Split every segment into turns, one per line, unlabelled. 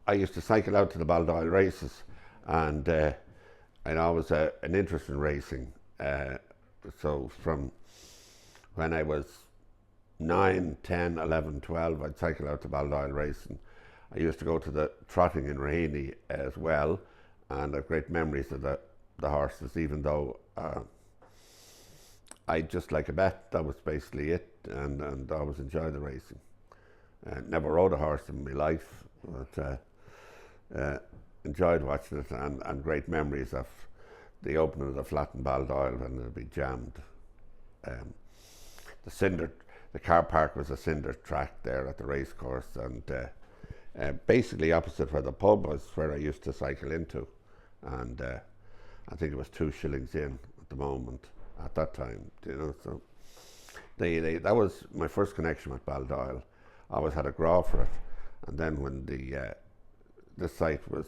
I used to cycle out to the Baldoyle races, and I always an interest in racing. Uh, so from when I was 9, 10, 11, 12, I'd cycle out to Baldoyle racing. I used to go to the trotting in Raheny as well, and I've great memories of the horses, even though I just like a bet. That was basically it, and I always enjoyed the racing. Never rode a horse in my life, but enjoyed watching it, and great memories of the opening of the flat in Baldoyle when it would be jammed. Um, the cinder, the car park was a cinder track there at the race course, and basically opposite where the pub was, where I used to cycle into, and I think it was 2 shillings in at the moment at that time, you know. So that was my first connection with Baldoyle. I always had a graw for it, and then when the site was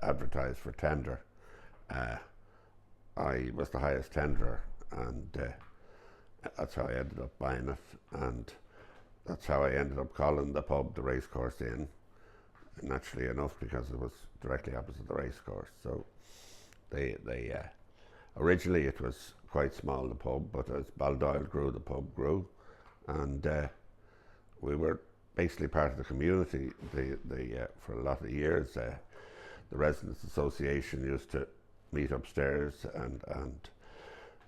advertised for tender, I was the highest tenderer, and that's how I ended up buying it, and that's how I ended up calling the pub the Racecourse Inn, naturally enough, because it was directly opposite the racecourse. So they originally it was quite small, the pub, but as Baldoyle grew, the pub grew, and we were basically part of the community. For a lot of years, the Residents Association used to meet upstairs and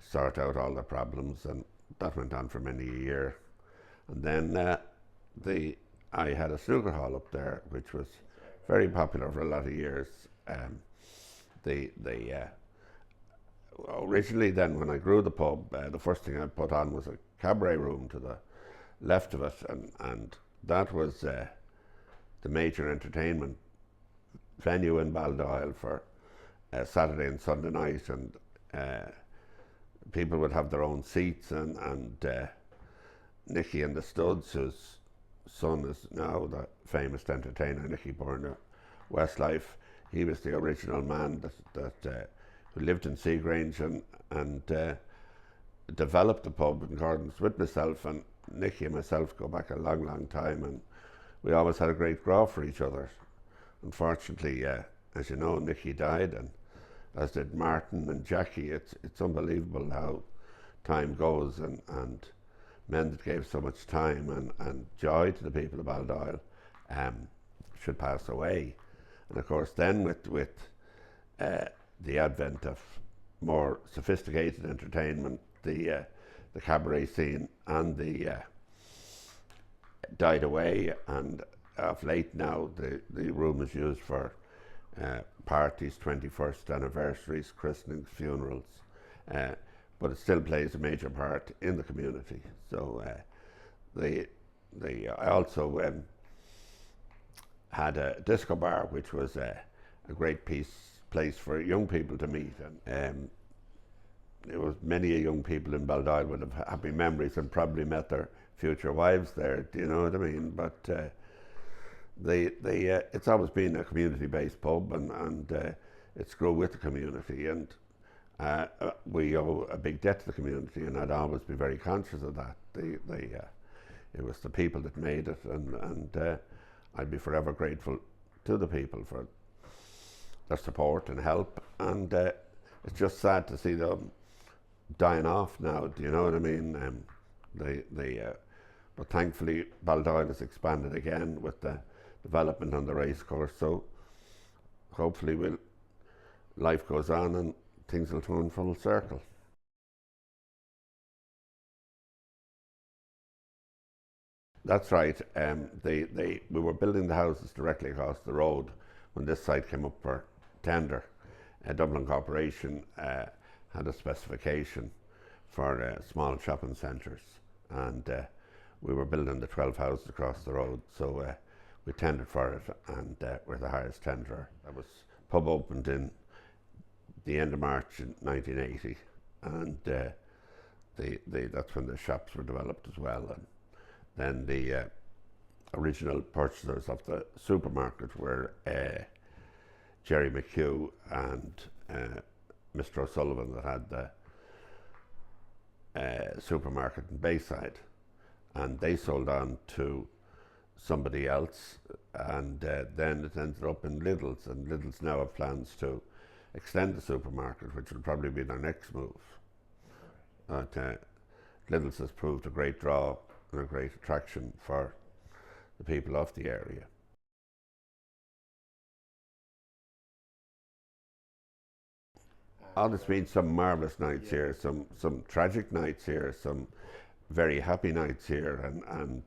sort out all the problems, and that went on for many a year. And then I had a snooker hall up there, which was very popular for a lot of years. The Originally, then, when I grew the pub, the first thing I put on was a cabaret room to the left of it, and that was the major entertainment venue in Baldoyle for Saturday and Sunday night, and people would have their own seats, and Nicky and the Studs, whose son is now the famous entertainer Nicky Burner Westlife, he was the original man that who lived in Seagrange and developed the pub in accordance with myself, and Nicky and myself go back a long, long time, and we always had a great graw for each other. Unfortunately, as you know, Nicky died, and as did Martin and Jackie. It's unbelievable how time goes, and men that gave so much time and joy to the people of Baldoyle should pass away. And of course, then with the advent of more sophisticated entertainment, the cabaret scene and the died away, and of late now the room is used for parties, 21st anniversaries, christenings, funerals, but it still plays a major part in the community. So I also had a disco bar, which was a great place for young people to meet, and there was many young people in Baldoyle would have happy memories and probably met their future wives there. Do you know what I mean? But it's always been a community-based pub, and it's grew with the community, and we owe a big debt to the community, and I'd always be very conscious of that. It was the people that made it, and I'd be forever grateful to the people for their support and help, and it's just sad to see them dying off now. Do you know what I mean? But thankfully Baldoyle has expanded again with the development on the race course, so hopefully life goes on and things will turn full circle. That's right. We were building the houses directly across the road when this site came up for tender. Dublin Corporation had a specification for small shopping centres, and we were building the 12 houses across the road, so we tendered for it, and we're the highest tenderer. That was pub opened in the end of March in 1980, and that's when the shops were developed as well. And then the original purchasers of the supermarket were Jerry McHugh and Mr. O'Sullivan, that had the supermarket in Bayside, and they sold on to somebody else, and then it ended up in Lidl's, and Lidl's now have plans to extend the supermarket, which will probably be their next move. But Lidl's has proved a great draw and a great attraction for the people of the area. Oh, there's been some marvellous nights here, some tragic nights here, some very happy nights here, and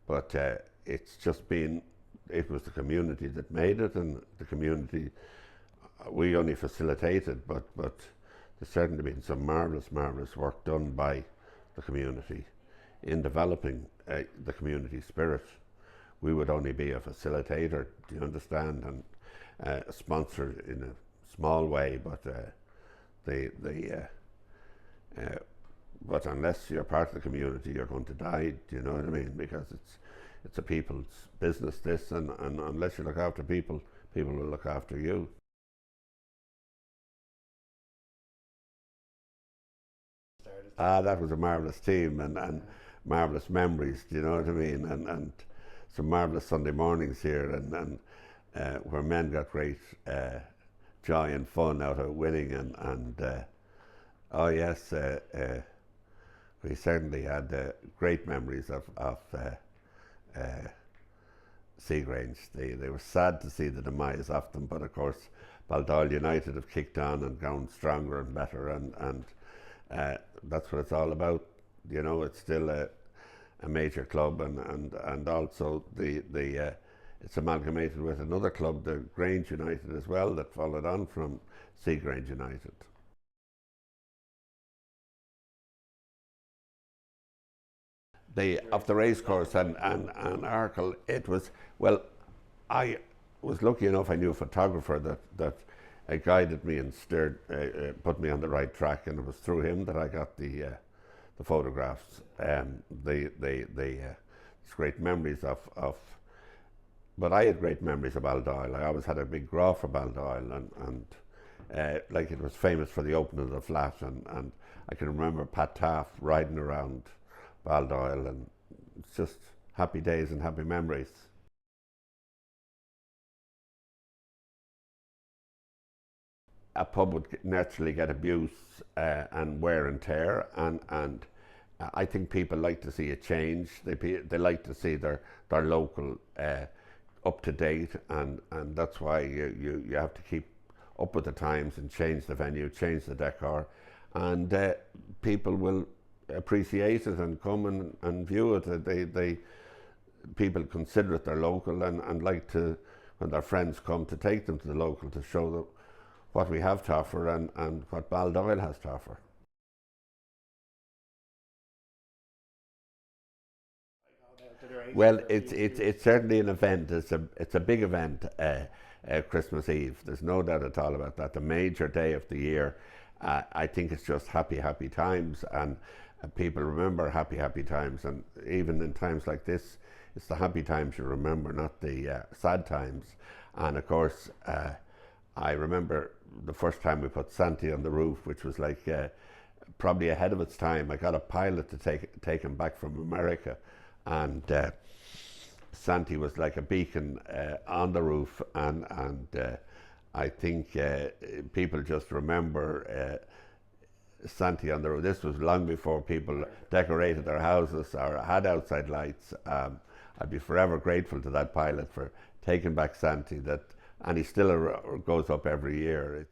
but it's just been, it was the community that made it, and the community, we only facilitated, but there's certainly been some marvellous work done by the community in developing the community spirit. We would only be a facilitator, do you understand, and a sponsor in a small way, but but unless you're part of the community, you're going to die. Do you know what I mean? Because it's a people's business, this, and unless you look after people, people will look after you. That was a marvellous team, and marvellous memories. Do you know what I mean? And some marvellous Sunday mornings here, and where men got great joy and fun out of winning, and oh yes, we certainly had great memories of Seagrange. They were sad to see the demise of them, but of course Baldoyle United have kicked on and gone stronger and better, and that's what it's all about. You know, it's still a major club, and also the it's amalgamated with another club, the Grange United, as well, that followed on from Seagrange United. Of the racecourse and Arkle, it was, well, I was lucky enough, I knew a photographer that guided me and steered, put me on the right track, and it was through him that I got the photographs. It's great memories of, but I had great memories of Baldoyle. I always had a big draw for Baldoyle, and like, it was famous for the opening of the flat, and I can remember Pat Taft riding around Baldoyle, and it's just happy days and happy memories. A pub would naturally get abuse and wear and tear, and I think people like to see a change. They like to see their local up to date, and that's why you have to keep up with the times and change the venue, change the decor, and people will appreciate it and come and view it. People consider it their local, and like to, when their friends come, to take them to the local to show them what we have to offer, and what Baldoyle has to offer. Well, it's certainly an event. It's a big event. Christmas Eve. There's no doubt at all about that. The major day of the year. I think it's just happy times, and people remember happy times, and even in times like this, it's the happy times you remember, not the sad times. And of course, I remember the first time we put Santi on the roof, which was like probably ahead of its time. I got a pilot to take him back from America, and Santi was like a beacon on the roof, and I think people just remember Santi on the roof. This was long before people decorated their houses or had outside lights. I'd be forever grateful to that pilot for taking back Santi, and he still goes up every year.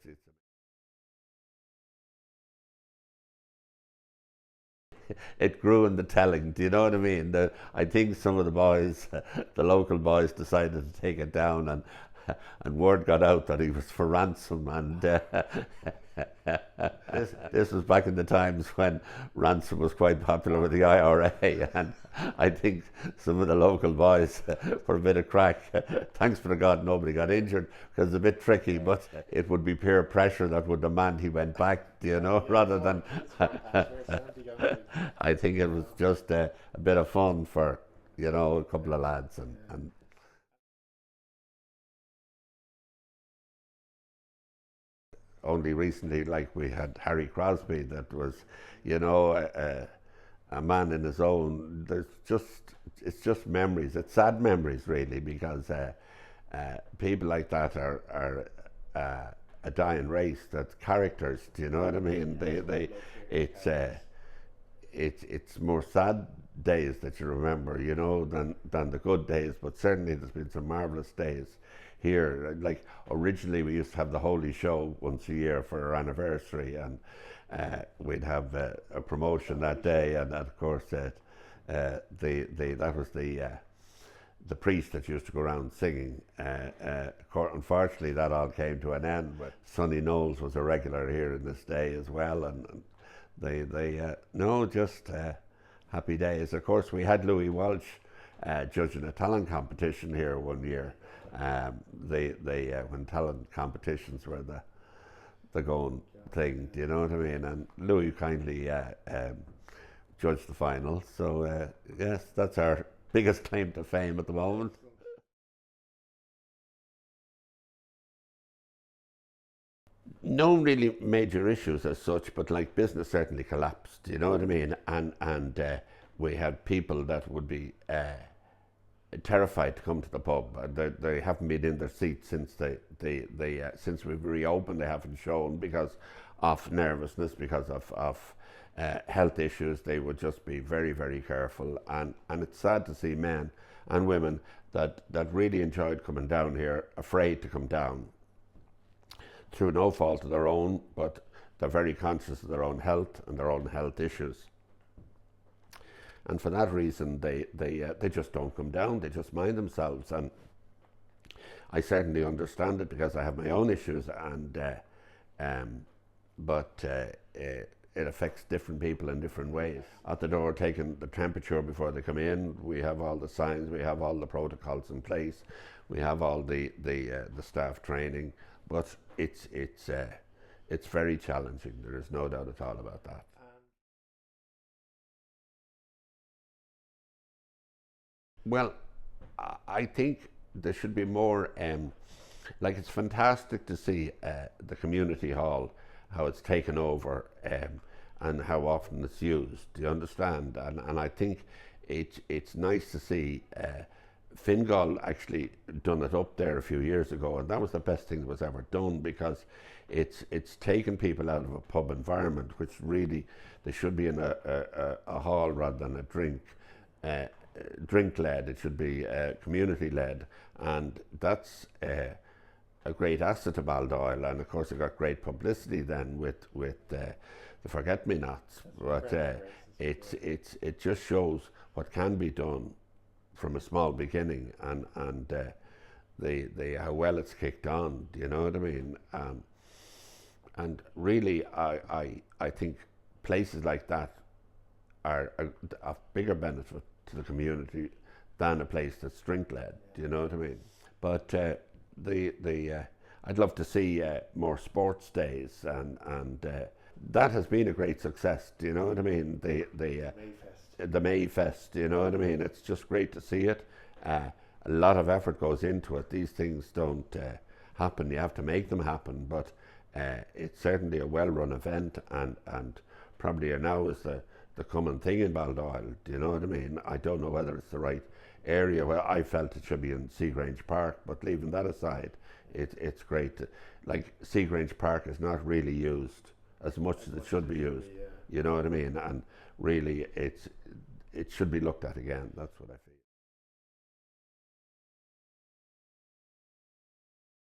It grew in the telling. Do you know what I mean? I think some of the boys, the local boys, decided to take it down, and word got out that he was for ransom, and this was back in the times when ransom was quite popular with the IRA, and I think some of the local boys, for a bit of crack, thanks be to God nobody got injured, because it's a bit tricky, but it would be peer pressure that would demand he went back, you know, rather than I think it was just a bit of fun for, you know, a couple of lads, and only recently, like, we had Harry Crosby, that was, you know, a man in his own. It's just memories. It's sad memories really, because people like that are a dying race. That's characters. Do you know what I mean? It's it's more sad days that you remember, you know, than the good days. But certainly there's been some marvelous days here. Like originally we used to have the Holy Show once a year for our anniversary, and we'd have a promotion that day, and that, of course, that was the priest that used to go around singing. Unfortunately, that all came to an end. But Sonny Knowles was a regular here in this day as well, and just happy days. Of course, we had Louis Walsh judging a talent competition here one year. When talent competitions were the going thing, do you know what I mean? And Louis kindly judged the final. So yes, that's our biggest claim to fame at the moment. No really major issues as such, but like business certainly collapsed. You know what I mean? And we had people that would be terrified to come to the pub. They haven't been in their seats since since we've reopened. They haven't shown because of nervousness, because of health issues. They would just be very, very careful. And it's sad to see men and women that really enjoyed coming down here afraid to come down through no fault of their own, but they're very conscious of their own health and their own health issues. And for that reason, they just don't come down. They just mind themselves. And I certainly understand it because I have my own issues. But it affects different people in different ways. At the door, taking the temperature before they come in. We have all the signs. We have all the protocols in place. We have all the staff training. But it's very challenging. There is no doubt at all about that. Well, I think there should be more. Like, it's fantastic to see the community hall, how it's taken over, and how often it's used. Do you understand? And I think it's nice to see Fingal actually done it up there a few years ago, and that was the best thing that was ever done, because it's taken people out of a pub environment, which really they should be in a hall rather than a drink led. It should be community led, and that's a great asset to Baldoyle. And of course, it got great publicity then with the Forget Me Nots. But it just shows what can be done from a small beginning, and how well it's kicked on. Do you know what I mean? And really, I think places like that are of bigger benefit to the community than a place that's drink led. Do you know what I mean? But I'd love to see more sports days, and that has been a great success. Do you know what I mean? The Mayfest. Do you know what I mean? It's just great to see it. A lot of effort goes into it. These things don't happen. You have to make them happen. But it's certainly a well-run event, and probably now is the common thing in Baldoyle. Do you know what I mean? I don't know whether it's the right area. Well, I felt it should be in Seagrange Park, but leaving that aside, it's great. Like, Seagrange Park is not really used as much as it should be used. You know what I mean? And really, it should be looked at again. That's what I feel.